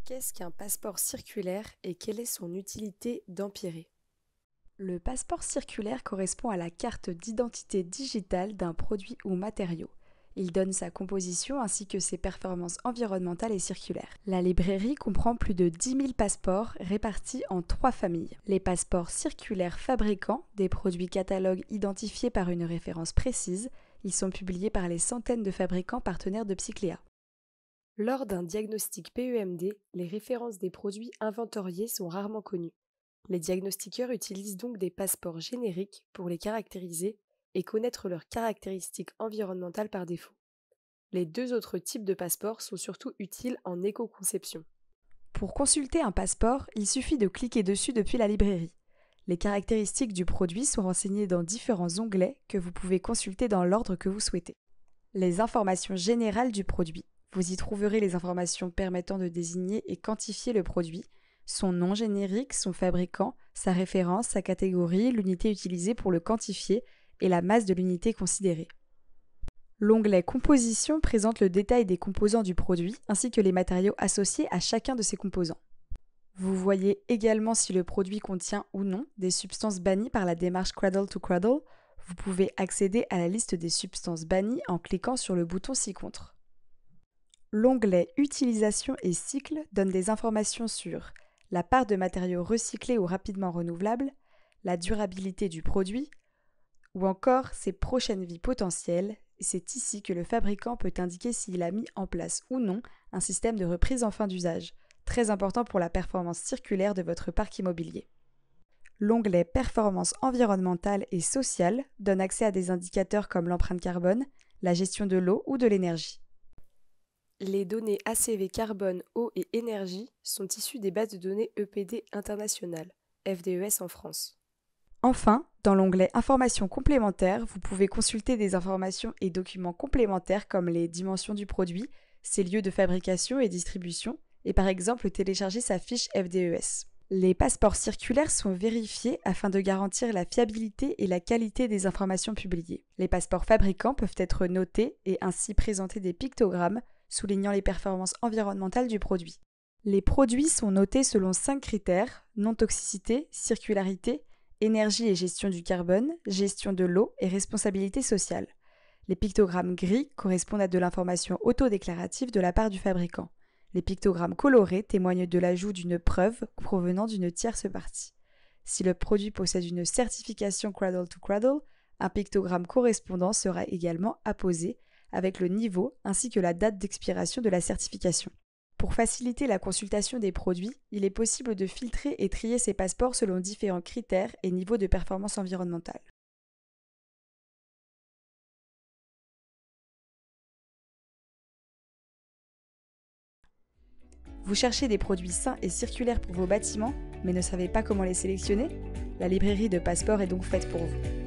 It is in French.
Qu'est-ce qu'un passeport circulaire et quelle est son utilité d'empirée? Le passeport circulaire correspond à la carte d'identité digitale d'un produit ou matériau. Il donne sa composition ainsi que ses performances environnementales et circulaires. La librairie comprend plus de 10 000 passeports répartis en 3 familles. Les passeports circulaires fabricants, des produits catalogues identifiés par une référence précise, ils sont publiés par les centaines de fabricants partenaires de Psycléa. Lors d'un diagnostic PEMD, les références des produits inventoriés sont rarement connues. Les diagnostiqueurs utilisent donc des passeports génériques pour les caractériser et connaître leurs caractéristiques environnementales par défaut. Les deux autres types de passeports sont surtout utiles en éco-conception. Pour consulter un passeport, il suffit de cliquer dessus depuis la librairie. Les caractéristiques du produit sont renseignées dans différents onglets que vous pouvez consulter dans l'ordre que vous souhaitez. Les informations générales du produit. Vous y trouverez les informations permettant de désigner et quantifier le produit, son nom générique, son fabricant, sa référence, sa catégorie, l'unité utilisée pour le quantifier et la masse de l'unité considérée. L'onglet Composition présente le détail des composants du produit ainsi que les matériaux associés à chacun de ces composants. Vous voyez également si le produit contient ou non des substances bannies par la démarche Cradle to Cradle. Vous pouvez accéder à la liste des substances bannies en cliquant sur le bouton ci-contre. L'onglet Utilisation et cycle donne des informations sur la part de matériaux recyclés ou rapidement renouvelables, la durabilité du produit, ou encore ses prochaines vies potentielles. C'est ici que le fabricant peut indiquer s'il a mis en place ou non un système de reprise en fin d'usage, très important pour la performance circulaire de votre parc immobilier. L'onglet Performance environnementale et sociale donne accès à des indicateurs comme l'empreinte carbone, la gestion de l'eau ou de l'énergie. Les données ACV carbone, eau et énergie sont issues des bases de données EPD internationales, FDES en France. Enfin, dans l'onglet Informations complémentaires, vous pouvez consulter des informations et documents complémentaires comme les dimensions du produit, ses lieux de fabrication et distribution, et par exemple télécharger sa fiche FDES. Les passeports circulaires sont vérifiés afin de garantir la fiabilité et la qualité des informations publiées. Les passeports fabricants peuvent être notés et ainsi présenter des pictogrammes soulignant les performances environnementales du produit. Les produits sont notés selon 5 critères: non-toxicité, circularité, énergie et gestion du carbone, gestion de l'eau et responsabilité sociale. Les pictogrammes gris correspondent à de l'information autodéclarative de la part du fabricant. Les pictogrammes colorés témoignent de l'ajout d'une preuve provenant d'une tierce partie. Si le produit possède une certification Cradle to Cradle, un pictogramme correspondant sera également apposé avec le niveau ainsi que la date d'expiration de la certification. Pour faciliter la consultation des produits, il est possible de filtrer et trier ces passeports selon différents critères et niveaux de performance environnementale. Vous cherchez des produits sains et circulaires pour vos bâtiments, mais ne savez pas comment les sélectionner? La librairie de passeports est donc faite pour vous.